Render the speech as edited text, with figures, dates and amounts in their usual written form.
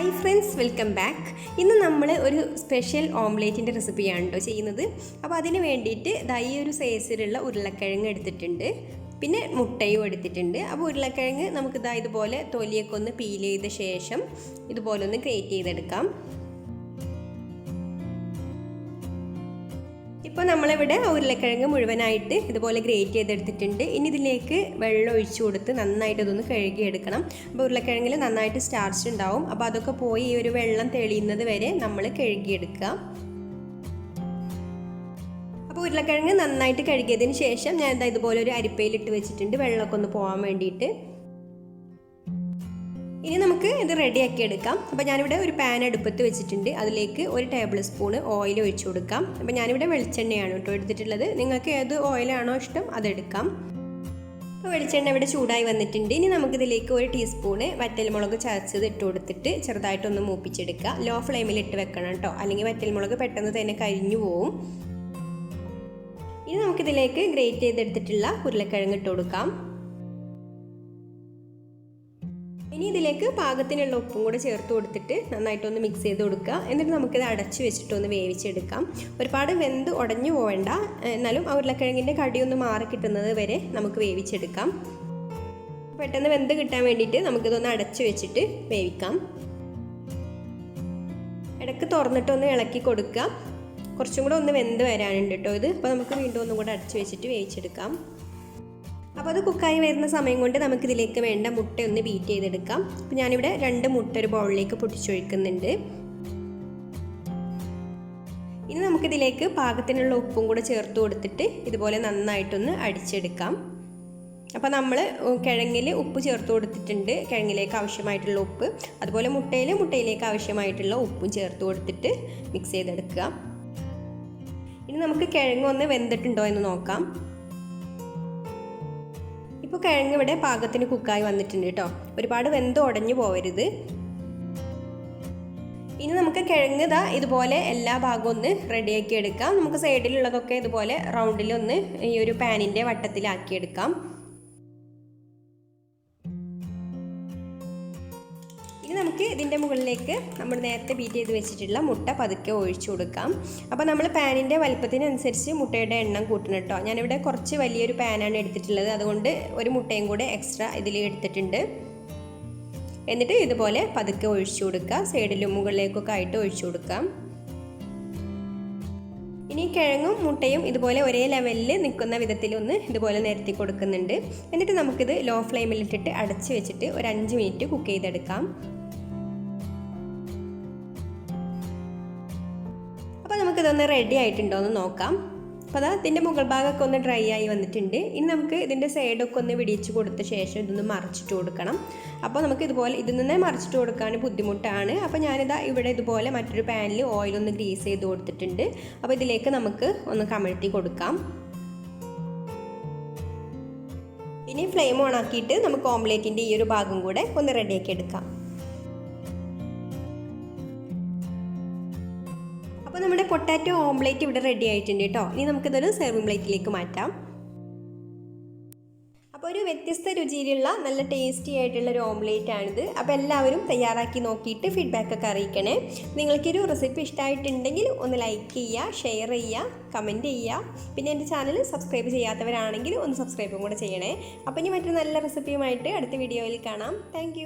Hi friends, welcome back. ഇന്ന് നമ്മൾ ഒരു സ്പെഷ്യൽ ഓംലേറ്റിൻ്റെ റെസിപ്പിയാണ് കേട്ടോ ചെയ്യുന്നത്. അപ്പോൾ അതിന് വേണ്ടിയിട്ട് ഈ ഒരു സൈസിലുള്ള ഉരുളക്കിഴങ്ങ് എടുത്തിട്ടുണ്ട്, പിന്നെ മുട്ടയും എടുത്തിട്ടുണ്ട്. അപ്പോൾ ഉരുളക്കിഴങ്ങ് നമുക്ക് ഇതുപോലെ തൊലിയൊക്കെ ഒന്ന് പീൽ ചെയ്ത ശേഷം ഇതുപോലെ ഒന്ന് ഗ്രേറ്റ് ചെയ്തെടുക്കാം. ഇപ്പോൾ നമ്മളിവിടെ ഉരുളക്കിഴങ്ങ് മുഴുവനായിട്ട് ഇതുപോലെ ഗ്രേറ്റ് ചെയ്തെടുത്തിട്ടുണ്ട്. ഇനി ഇതിലേക്ക് വെള്ളം ഒഴിച്ചു കൊടുത്ത് നന്നായിട്ട് ഇതൊന്ന് കഴുകിയെടുക്കണം. അപ്പോൾ ഉരുളക്കിഴങ്ങിൽ നന്നായിട്ട് സ്റ്റാർച്ച് ഉണ്ടാവും. അപ്പോൾ അതൊക്കെ പോയി ഈ ഒരു വെള്ളം തെളിയുന്നത് വരെ നമ്മൾ കഴുകിയെടുക്കുക. അപ്പോൾ ഉരുളക്കിഴങ്ങ് നന്നായിട്ട് കഴുകിയതിന് ശേഷം ഞാൻ ഇതുപോലെ ഒരു അരിപ്പയിലിട്ട് വെച്ചിട്ടുണ്ട്, വെള്ളമൊക്കെ ഒന്ന് പോകാൻ വേണ്ടിയിട്ട്. ഇനി നമുക്ക് ഇത് റെഡിയാക്കി എടുക്കാം. അപ്പോൾ ഞാനിവിടെ ഒരു പാൻ അടുപ്പത്ത് വെച്ചിട്ടുണ്ട്, അതിലേക്ക് 1 ടേബിൾ സ്പൂൺ ഓയിൽ ഒഴിച്ചു കൊടുക്കാം. അപ്പോൾ ഞാനിവിടെ വെളിച്ചെണ്ണയാണ് കേട്ടോ എടുത്തിട്ടുള്ളത്. നിങ്ങൾക്ക് ഏത് ഓയിലാണോ ഇഷ്ടം അതെടുക്കാം. അപ്പോൾ വെളിച്ചെണ്ണ ഇവിടെ ചൂടായി വന്നിട്ടുണ്ട്. ഇനി നമുക്കിതിലേക്ക് 1 ടീസ്പൂണ് വറ്റൽമുളക് ചതച്ചത് ഇട്ട് കൊടുത്തിട്ട് ചെറുതായിട്ടൊന്ന് മൂപ്പിച്ചെടുക്കുക. ലോ ഫ്ലെയിമിൽ ഇട്ട് വെക്കണം കേട്ടോ, അല്ലെങ്കിൽ വറ്റൽമുളക് പെട്ടെന്ന് തന്നെ കരിഞ്ഞു പോവും. ഇനി നമുക്കിതിലേക്ക് ഗ്രേറ്റ് ചെയ്തെടുത്തിട്ടുള്ള ഉരുളക്കിഴങ്ങ് ഇട്ട് കൊടുക്കാം. ഇനി ഇതിലേക്ക് പാകത്തിനുള്ള ഉപ്പും കൂടെ ചേർത്ത് കൊടുത്തിട്ട് നന്നായിട്ടൊന്ന് മിക്സ് ചെയ്ത് കൊടുക്കുക. എന്നിട്ട് നമുക്കിത് അടച്ച് വെച്ചിട്ടൊന്ന് വേവിച്ചെടുക്കാം. ഒരുപാട് വെന്ത് ഉടഞ്ഞു പോവേണ്ട, എന്നാലും ഉരുളക്കിഴങ്ങിൻ്റെ കടിയൊന്ന് മാറി കിട്ടുന്നത് വരെ നമുക്ക് വേവിച്ചെടുക്കാം. പെട്ടെന്ന് വെന്ത് കിട്ടാൻ വേണ്ടിയിട്ട് നമുക്കിതൊന്ന് അടച്ച് വെച്ചിട്ട് വേവിക്കാം. ഇടയ്ക്ക് തുറന്നിട്ടൊന്ന് ഇളക്കി കൊടുക്കുക. കുറച്ചും കൂടെ ഒന്ന് വെന്ത് വരാനുണ്ട് കേട്ടോ ഇത്. അപ്പോൾ നമുക്ക് വീണ്ടും ഒന്നും കൂടെ അടച്ച് വെച്ചിട്ട് വേവിച്ചെടുക്കാം. അപ്പോൾ അത് കുക്കായി വരുന്ന സമയം കൊണ്ട് നമുക്കിതിലേക്ക് വേണ്ട മുട്ട ഒന്ന് ബീറ്റ് ചെയ്തെടുക്കാം. അപ്പോൾ ഞാനിവിടെ 2 മുട്ട ഒരു ബൗളിലേക്ക് പൊട്ടിച്ചൊഴിക്കുന്നുണ്ട്. ഇനി നമുക്കിതിലേക്ക് പാകത്തിനുള്ള ഉപ്പും കൂടെ ചേർത്ത് കൊടുത്തിട്ട് ഇതുപോലെ നന്നായിട്ടൊന്ന് അടിച്ചെടുക്കാം. അപ്പോൾ നമ്മൾ കിഴങ്ങിൽ ഉപ്പ് ചേർത്ത് കൊടുത്തിട്ടുണ്ട്, കിഴങ്ങിലേക്ക് ആവശ്യമായിട്ടുള്ള ഉപ്പ്. അതുപോലെ മുട്ടയിലേക്ക് ആവശ്യമായിട്ടുള്ള ഉപ്പും ചേർത്ത് കൊടുത്തിട്ട് മിക്സ് ചെയ്തെടുക്കുക. ഇനി നമുക്ക് കിഴങ്ങ് ഒന്ന് വെന്തിട്ടുണ്ടോ എന്ന് നോക്കാം. ഇപ്പോൾ കിഴങ്ങ് ഇവിടെ പാകത്തിന് കുക്കായി വന്നിട്ടുണ്ട് കേട്ടോ, ഒരുപാട് വെന്ത് ഉടഞ്ഞു പോവരുത്. ഇനി നമുക്ക് കിഴങ്ങ് ഇതുപോലെ എല്ലാ ഭാഗവും ഒന്ന് റെഡിയാക്കി എടുക്കാം. നമുക്ക് സൈഡിലുള്ളതൊക്കെ ഇതുപോലെ റൗണ്ടിലൊന്ന് ഈ ഒരു പാനിൻ്റെ വട്ടത്തിലാക്കിയെടുക്കാം. ഇനി നമുക്ക് ഇതിൻ്റെ മുകളിലേക്ക് നമ്മൾ നേരത്തെ ബീറ്റ് ചെയ്ത് വെച്ചിട്ടുള്ള മുട്ട പതുക്കെ ഒഴിച്ചു കൊടുക്കാം. അപ്പോൾ നമ്മൾ പാനിൻ്റെ വലിപ്പത്തിനനുസരിച്ച് മുട്ടയുടെ എണ്ണം കൂട്ടണം കേട്ടോ. ഞാനിവിടെ കുറച്ച് വലിയൊരു പാനാണ് എടുത്തിട്ടുള്ളത്, അതുകൊണ്ട് ഒരു മുട്ടയും കൂടെ എക്സ്ട്രാ ഇതിൽ എടുത്തിട്ടുണ്ട്. എന്നിട്ട് ഇതുപോലെ പതുക്കെ ഒഴിച്ചു കൊടുക്കുക. സൈഡിലും മുകളിലേക്കൊക്കെ ആയിട്ട് ഒഴിച്ചു കൊടുക്കാം. ഇനി കിഴങ്ങും മുട്ടയും ഇതുപോലെ ഒരേ ലെവലിൽ നിൽക്കുന്ന വിധത്തിലൊന്ന് ഇതുപോലെ നിരത്തി കൊടുക്കുന്നുണ്ട്. എന്നിട്ട് നമുക്കിത് ലോ ഫ്ലെയിമിലിട്ടിട്ട് അടച്ച് വെച്ചിട്ട് ഒരു 5 മിനിറ്റ് കുക്ക് ചെയ്തെടുക്കാം. അപ്പോൾ നമുക്കിതൊന്ന് റെഡി ആയിട്ടുണ്ടോ എന്ന് നോക്കാം. അപ്പോൾ ഇതിൻ്റെ മുകൾ ഭാഗമൊക്കെ ഒന്ന് ഡ്രൈ ആയി വന്നിട്ടുണ്ട്. ഇനി നമുക്ക് ഇതിൻ്റെ സൈഡൊക്കെ ഒന്ന് വിടിയിച്ച് കൊടുത്ത ശേഷം ഇതൊന്ന് മറിച്ചിട്ട് കൊടുക്കണം. അപ്പോൾ നമുക്ക് ഇതുപോലെ ഇതിൽ നിന്ന് മറിച്ചിട്ട് കൊടുക്കാൻ ബുദ്ധിമുട്ടാണ്. അപ്പോൾ ഇവിടെ ഇതുപോലെ മറ്റൊരു പാനിൽ ഓയിലൊന്ന് ഗ്രീസ് ചെയ്ത് കൊടുത്തിട്ടുണ്ട്. അപ്പോൾ ഇതിലേക്ക് നമുക്ക് ഒന്ന് കമഴ്ത്തി കൊടുക്കാം. ഇനി ഫ്ലെയിം ഓൺ ആക്കിയിട്ട് നമുക്ക് ഓംലേറ്റിൻ്റെ ഈ ഒരു ഭാഗം കൂടെ ഒന്ന് റെഡിയാക്കി എടുക്കാം. അപ്പോൾ നമ്മുടെ പൊട്ടാറ്റോ ഓംലേറ്റ് ഇവിടെ റെഡി ആയിട്ടുണ്ട് കേട്ടോ. ഇനി നമുക്കിതൊരു സെർവിംഗ് പ്ലേറ്റിലേക്ക് മാറ്റാം. അപ്പോൾ ഒരു വ്യത്യസ്ത രുചിയിലുള്ള നല്ല ടേസ്റ്റി ആയിട്ടുള്ളൊരു ഓംലേറ്റ് ആണിത്. അപ്പോൾ എല്ലാവരും തയ്യാറാക്കി നോക്കിയിട്ട് ഫീഡ്ബാക്കൊക്കെ അറിയിക്കണേ. നിങ്ങൾക്കൊരു റെസിപ്പി ഇഷ്ടമായിട്ടുണ്ടെങ്കിൽ ഒന്ന് ലൈക്ക് ചെയ്യുക, ഷെയർ ചെയ്യുക, കമൻറ്റ് ചെയ്യുക. പിന്നെ എൻ്റെ ചാനൽ സബ്സ്ക്രൈബ് ചെയ്യാത്തവരാണെങ്കിൽ ഒന്ന് സബ്സ്ക്രൈബും കൂടെ ചെയ്യണേ. അപ്പോൾ ഇനി മറ്റൊരു നല്ല റെസിപ്പിയുമായിട്ട് അടുത്ത വീഡിയോയിൽ കാണാം. താങ്ക്